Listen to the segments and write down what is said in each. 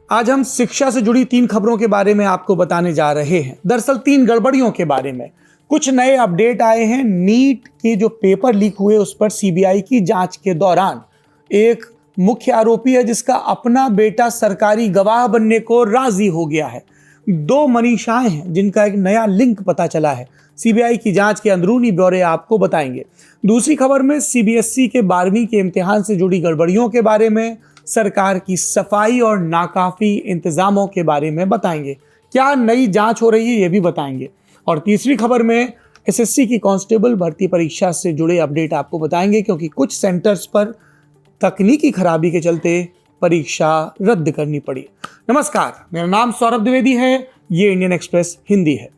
आज हम शिक्षा से जुड़ी 3 खबरों के बारे में आपको बताने जा रहे हैं। दरअसल 3 गड़बड़ियों के बारे में कुछ नए अपडेट आए हैं। नीट के जो पेपर लीक हुए उस पर सीबीआई की जांच के दौरान एक मुख्य आरोपी है जिसका अपना बेटा सरकारी गवाह बनने को राजी हो गया है। 2 मनीषाएं हैं जिनका एक नया लिंक पता चला है। सीबीआई की जांच के अंदरूनी ब्यौरे आपको बताएंगे। दूसरी खबर में सीबीएसई के 12वीं के इम्तिहान से जुड़ी गड़बड़ियों के बारे में, सरकार की सफाई और नाकाफी इंतजामों के बारे में बताएंगे। क्या नई जांच हो रही है ये भी बताएंगे। और तीसरी खबर में एसएससी की कांस्टेबल भर्ती परीक्षा से जुड़े अपडेट आपको बताएंगे, क्योंकि कुछ सेंटर्स पर तकनीकी खराबी के चलते परीक्षा रद्द करनी पड़ी। नमस्कार, मेरा नाम सौरभ द्विवेदी है, ये इंडियन एक्सप्रेस हिंदी है।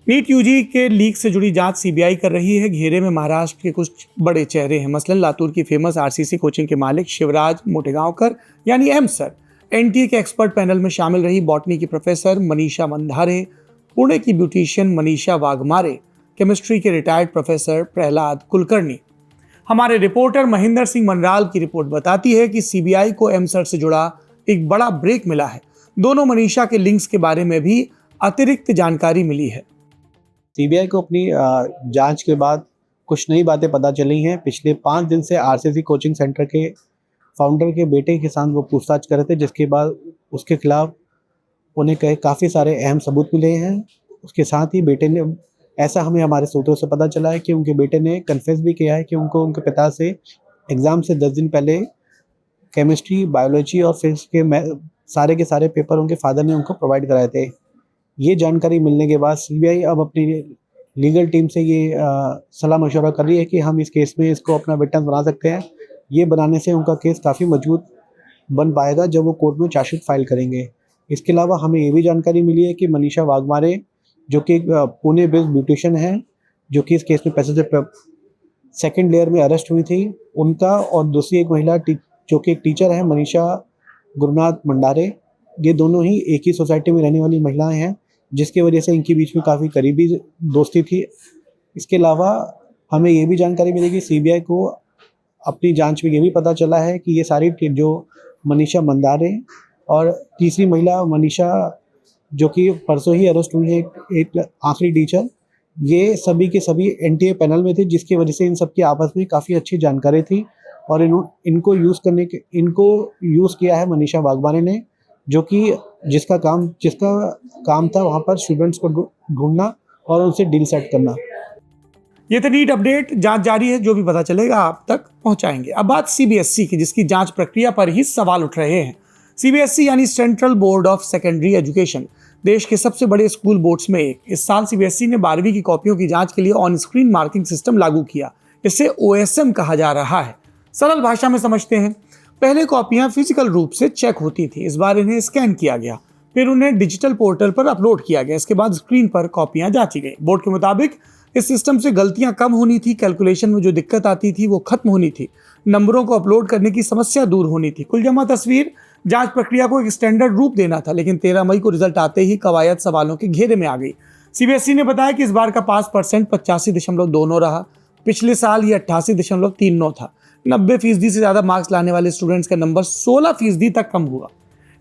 नीट यूजी के लीक से जुड़ी जांच सीबीआई कर रही है। घेरे में महाराष्ट्र के कुछ बड़े चेहरे हैं। मसलन लातूर की फेमस आरसीसी कोचिंग के मालिक शिवराज मोटेगांवकर यानी एम सर, एनटीए के एक्सपर्ट पैनल में शामिल रही बॉटनी की प्रोफेसर मनीषा मंधारे, पुणे की ब्यूटिशियन मनीषा वाघमारे, केमिस्ट्री के रिटायर्ड प्रोफेसर प्रहलाद कुलकर्णी। हमारे रिपोर्टर महेंद्र सिंह मनराल की रिपोर्ट बताती है कि सीबीआई को एम सर से जुड़ा एक बड़ा ब्रेक मिला है। दोनों मनीषा के लिंक्स के बारे में भी अतिरिक्त जानकारी मिली है। सीबीआई को अपनी जांच के बाद कुछ नई बातें पता चली हैं। पिछले 5 दिन से आरसीसी कोचिंग सेंटर के फाउंडर के बेटे के साथ वो पूछताछ कर रहे थे, जिसके बाद उसके खिलाफ उन्हें काफ़ी सारे अहम सबूत मिले हैं। उसके साथ ही बेटे ने, ऐसा हमें हमारे सूत्रों से पता चला है कि उनके बेटे ने कन्फेस भी किया है कि उनको उनके पिता से एग्ज़ाम से 10 दिन पहले केमिस्ट्री, बायोलॉजी और फिजिक्स के सारे के सारे पेपर उनके फादर ने उनको प्रोवाइड कराए थे। ये जानकारी मिलने के बाद सीबीआई अब अपनी लीगल टीम से ये सलाह मशवरा कर रही है कि हम इस केस में इसको अपना विटनेस बना सकते हैं। ये बनाने से उनका केस काफ़ी मजबूत बन पाएगा जब वो कोर्ट में चार्जशीट फाइल करेंगे। इसके अलावा हमें ये भी जानकारी मिली है कि मनीषा वाघमारे, जो कि पुणे बेस्ड ब्यूटिशियन है, जो कि इस केस में पैसे से सेकेंड लेयर में अरेस्ट हुई थी, उनका और दूसरी एक महिला जो कि एक टीचर है, मनीषा गुरुनाथ मंडारे, ये दोनों ही एक ही सोसाइटी में रहने वाली महिलाएं हैं, जिसकी वजह से इनके बीच में काफ़ी करीबी दोस्ती थी। इसके अलावा हमें ये भी जानकारी मिली कि सीबीआई को अपनी जांच में ये भी पता चला है कि ये सारी जो मनीषा मंदारे और तीसरी महिला मनीषा, जो कि परसों ही अरेस्ट हुई है, एक आखिरी टीचर, ये सभी के सभी एनटीए पैनल में थे, जिसकी वजह से इन सब की आपस में काफ़ी अच्छी जानकारी थी और इनको यूज़ किया है मनीषा वाघमारे ने, जो कि जिसका काम था वहाँ पर स्टूडेंट्स को ढूंढना और उनसे डील सेट करना। ये तो नीट अपडेट, जांच जारी है, जो भी पता चलेगा आप तक पहुंचाएंगे। अब बात सीबीएसई की, जिसकी जांच प्रक्रिया पर ही सवाल उठ रहे हैं। सीबीएसई यानी central board of secondary education देश के सबसे बड़े स्कूल बोर्ड्स में एक। इस साल सीबीएसई ने 12वीं की कॉपियों की जांच के लिए ऑन स्क्रीन मार्किंग सिस्टम लागू किया। इसे ओएसएम कहा जा रहा है। सरल भाषा में समझते हैं। पहले कॉपियां फिजिकल रूप से चेक होती थी, इस बार इन्हें स्कैन किया गया, फिर उन्हें डिजिटल पोर्टल पर अपलोड किया गया। इसके बाद स्क्रीन पर कॉपियां जांची गई। बोर्ड के मुताबिक इस सिस्टम से गलतियां कम होनी थी, कैलकुलेशन में जो दिक्कत आती थी वो खत्म होनी थी, नंबरों को अपलोड करने की समस्या दूर होनी थी। कुल जमा तस्वीर जांच प्रक्रिया को एक स्टैंडर्ड रूप देना था, लेकिन 13 मई को रिजल्ट आते ही कवायद सवालों के घेरे में आ गई। सीबीएसई ने बताया कि इस बार का पास परसेंट 85.29 रहा। पिछले साल ये 88.39 था। 90% से ज़्यादा मार्क्स लाने वाले स्टूडेंट्स का नंबर 16% तक कम हुआ।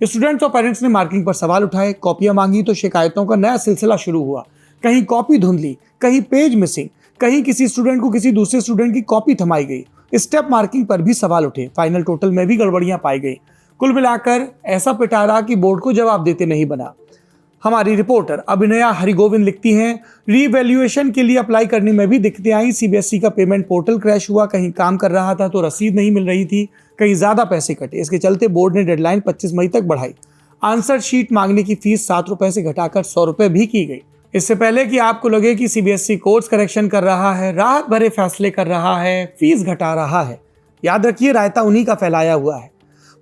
स्टूडेंट्स और पेरेंट्स ने मार्किंग पर सवाल उठाए, कॉपियां मांगी तो शिकायतों का नया सिलसिला शुरू हुआ। कहीं कॉपी धुंधली, कहीं पेज मिसिंग, कहीं किसी स्टूडेंट को किसी दूसरे स्टूडेंट की कॉपी थमाई गई। स्टेप मार्किंग पर भी सवाल उठे। फाइनल टोटल में भी गड़बड़ियां पाई गई। कुल मिलाकर ऐसा पिटारा कि बोर्ड को जवाब देते नहीं बना। हमारी रिपोर्टर अभिनया हरिगोविंद लिखती हैं, रीवैल्यूएशन के लिए अप्लाई करने में भी दिक्कतें आई। सीबीएसई का पेमेंट पोर्टल क्रैश हुआ, कहीं काम कर रहा था तो रसीद नहीं मिल रही थी, कहीं ज़्यादा पैसे कटे। इसके चलते बोर्ड ने डेडलाइन 25 मई तक बढ़ाई। आंसर शीट मांगने की फीस 7 रुपये से घटाकर 100 रुपये भी की गई। इससे पहले कि आपको लगे कि सीबीएसई कोर्स करेक्शन कर रहा है, राहत भरे फैसले कर रहा है, फीस घटा रहा है, याद रखिए रायता उन्हीं का फैलाया हुआ है।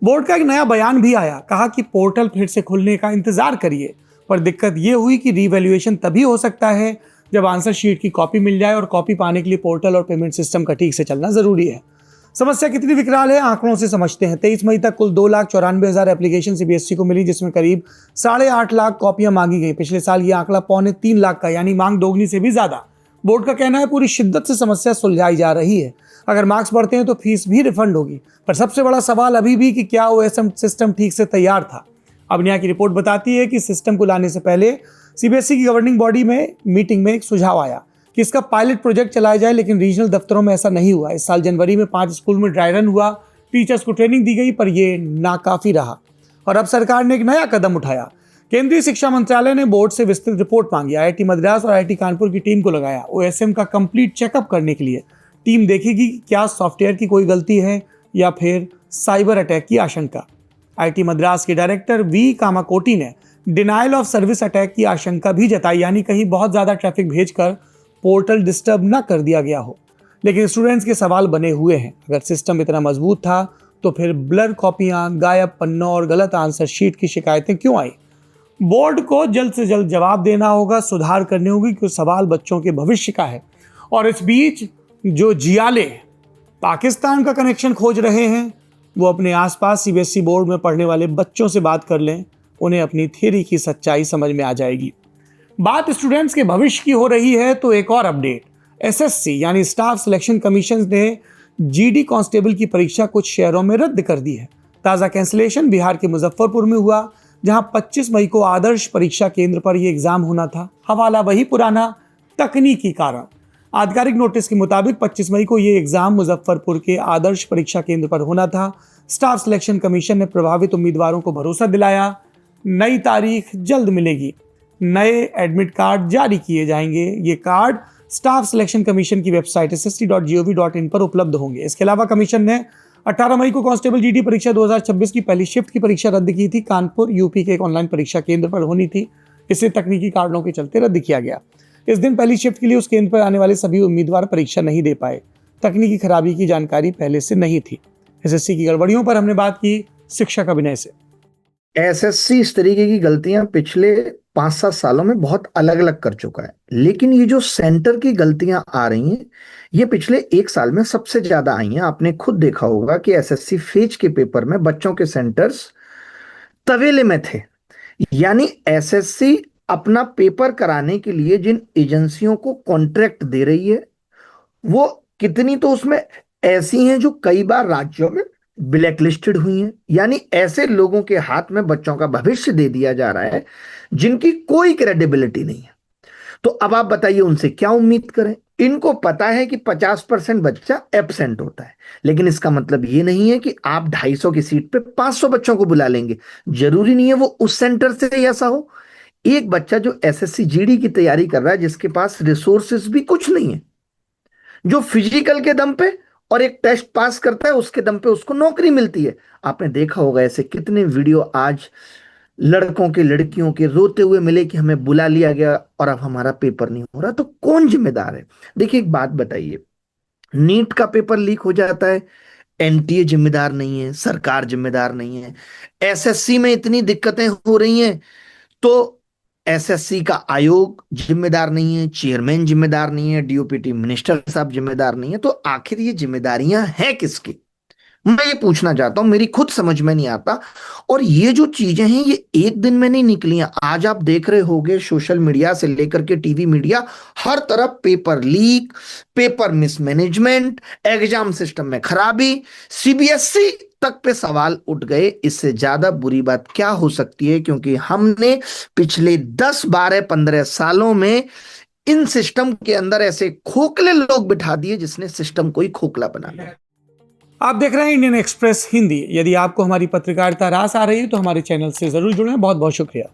बोर्ड का एक नया बयान भी आया, कहा कि पोर्टल फिर से खुलने का इंतजार करिए, पर दिक्कत ये हुई कि रीवैल्यूएशन तभी हो सकता है जब आंसर शीट की कॉपी मिल जाए, और कॉपी पाने के लिए पोर्टल और पेमेंट सिस्टम का ठीक से चलना जरूरी है। समस्या कितनी विकराल है आंकड़ों से समझते हैं। 23 मई तक कुल 2,94,000 एप्लीकेशन सीबीएसई को मिली, जिसमें करीब 8.5 लाख कॉपियां मांगी गई। पिछले साल ये आंकड़ा 2.25 लाख का, यानी मांग दोगुनी से भी ज्यादा। बोर्ड का कहना है पूरी शिद्दत से समस्या सुलझाई जा रही है। अगर मार्क्स बढ़ते हैं तो फीस भी रिफंड होगी। पर सबसे बड़ा सवाल अभी भी कि क्या ओएसएम सिस्टम ठीक से तैयार था। अब न्याय की रिपोर्ट बताती है कि सिस्टम को लाने से पहले सीबीएसई की गवर्निंग बॉडी में मीटिंग में एक सुझाव आया कि इसका पायलट प्रोजेक्ट चलाया जाए, लेकिन रीजनल दफ्तरों में ऐसा नहीं हुआ। इस साल जनवरी में 5 स्कूल में ड्राई रन हुआ, टीचर्स को ट्रेनिंग दी गई, पर यह नाकाफी रहा और अब सरकार ने एक नया कदम उठाया। केंद्रीय शिक्षा मंत्रालय ने बोर्ड से विस्तृत रिपोर्ट मांगी। आईआईटी मद्रास और आईआईटी कानपुर की टीम को लगाया ओएसएम का कंप्लीट चेकअप करने के लिए। टीम देखेगी कि क्या सॉफ्टवेयर की कोई गलती है या फिर साइबर अटैक की आशंका। आईआईटी मद्रास के डायरेक्टर वी कामाकोटी ने डिनायल ऑफ सर्विस अटैक की आशंका भी जताई, यानी कहीं बहुत ज़्यादा ट्रैफिक भेजकर पोर्टल डिस्टर्ब न कर दिया गया हो। लेकिन स्टूडेंट्स के सवाल बने हुए हैं। अगर सिस्टम इतना मजबूत था तो फिर ब्लर कॉपियां, गायब पन्नों और गलत आंसर शीट की शिकायतें क्यों आई? बोर्ड को जल्द से जल्द जवाब देना होगा, सुधार करनी होगी, क्योंकि सवाल बच्चों के भविष्य का है। और इस बीच जो जियाले पाकिस्तान का कनेक्शन खोज रहे हैं वो अपने आसपास सीबीएसई बोर्ड में पढ़ने वाले बच्चों से बात कर लें, उन्हें अपनी थ्योरी की सच्चाई समझ में आ जाएगी। बात स्टूडेंट्स के भविष्य की हो रही है तो एक और अपडेट। एसएससी यानी स्टाफ सिलेक्शन कमीशन ने जीडी कांस्टेबल की परीक्षा कुछ शहरों में रद्द कर दी है। ताज़ा कैंसिलेशन बिहार के मुजफ्फरपुर में हुआ, जहां 25 मई को आदर्श परीक्षा केंद्र पर यह एग्जाम होना था। हवाला वही पुराना, तकनीकी कारण। आधिकारिक नोटिस के मुताबिक 25 मई को यह एग्जाम मुजफ्फरपुर के आदर्श परीक्षा केंद्र पर होना था। स्टाफ सिलेक्शन कमीशन ने प्रभावित उम्मीदवारों को भरोसा दिलाया, नई तारीख जल्द मिलेगी, नए एडमिट कार्ड जारी किए जाएंगे। ये कार्ड स्टाफ सिलेक्शन कमीशन की वेबसाइट ssc.gov.in पर उपलब्ध होंगे। इसके अलावा कमीशन ने 18 मई को कांस्टेबल जीडी परीक्षा 2026 की पहली शिफ्ट की परीक्षा रद्द की थी। कानपुर यूपी के एक ऑनलाइन परीक्षा केंद्र पर होनी थी, इसे तकनीकी कारणों के चलते रद्द किया गया। इस दिन पहली शिफ्ट के लिए उस केंद्र पर आने वाले सभी उम्मीदवार परीक्षा नहीं दे पाए। तकनीकी खराबी की जानकारी पहले से नहीं थी। एसएससी की गड़बड़ियों पर हमने बात की शिक्षक अभिनय से। एसएससी इस तरीके की गलतियां पिछले 5-7 सालों में बहुत अलग अलग कर चुका है, लेकिन ये जो सेंटर की गलतियां आ रही हैं ये पिछले 1 साल में सबसे ज्यादा आई हैं। आपने खुद देखा होगा कि एसएससी फेज के पेपर में बच्चों के सेंटर्स तवेले में थे। यानी एसएससी अपना पेपर कराने के लिए जिन एजेंसियों को कॉन्ट्रैक्ट दे रही है वो कितनी तो उसमें ऐसी हैं जो कई बार राज्यों में ब्लैक लिस्टेड हुई हैं। यानी ऐसे लोगों के हाथ में बच्चों का भविष्य दे दिया जा रहा है जिनकी कोई क्रेडिबिलिटी नहीं है। तो अब आप बताइए उनसे क्या उम्मीद करें? इनको पता है कि 50% बच्चा एब्सेंट होता है, लेकिन इसका मतलब ये नहीं है कि आप 250 की सीट पे 500 बच्चों को बुला लेंगे। जरूरी नहीं है वो उस सेंटर से ही ऐसा हो। एक बच्चा जो एसएससी जीडी की तैयारी कर रहा है, जिसके पास रिसोर्सेस भी कुछ नहीं है, जो फिजिकल के दम पे और एक टेस्ट पास करता है उसके दम पे उसको नौकरी मिलती है। आपने देखा होगा ऐसे कितने वीडियो आज लड़कों के लड़कियों के रोते हुए मिले कि हमें बुला लिया गया और अब हमारा पेपर नहीं हो रहा। तो कौन जिम्मेदार है? देखिए एक बात बताइए, नीट का पेपर लीक हो जाता है, एनटीए जिम्मेदार नहीं है, सरकार जिम्मेदार नहीं है। एसएससी में इतनी दिक्कतें हो रही हैं तो एसएससी का आयोग जिम्मेदार नहीं है, चेयरमैन जिम्मेदार नहीं है, डीओपीटी मिनिस्टर साहब जिम्मेदार नहीं है। तो आखिर ये जिम्मेदारियां हैं किसकी? मैं ये पूछना चाहता हूं, मेरी खुद समझ में नहीं आता। और ये जो चीजें हैं ये एक दिन में नहीं निकली हैं। आज आप देख रहे होंगे सोशल मीडिया से लेकर के टीवी मीडिया, हर तरफ paper leak, paper mismanagement, exam system में खराबी, सीबीएसई तक पे सवाल उठ गए। इससे ज्यादा बुरी बात क्या हो सकती है? क्योंकि हमने पिछले 10, 12, 15 सालों में इन सिस्टम के अंदर ऐसे खोखले लोग बिठा दिए जिसने सिस्टम को ही खोखला बना दिया। आप देख रहे हैं इंडियन एक्सप्रेस हिंदी। यदि आपको हमारी पत्रकारिता रास आ रही है तो हमारे चैनल से जरूर जुड़ें। बहुत बहुत शुक्रिया।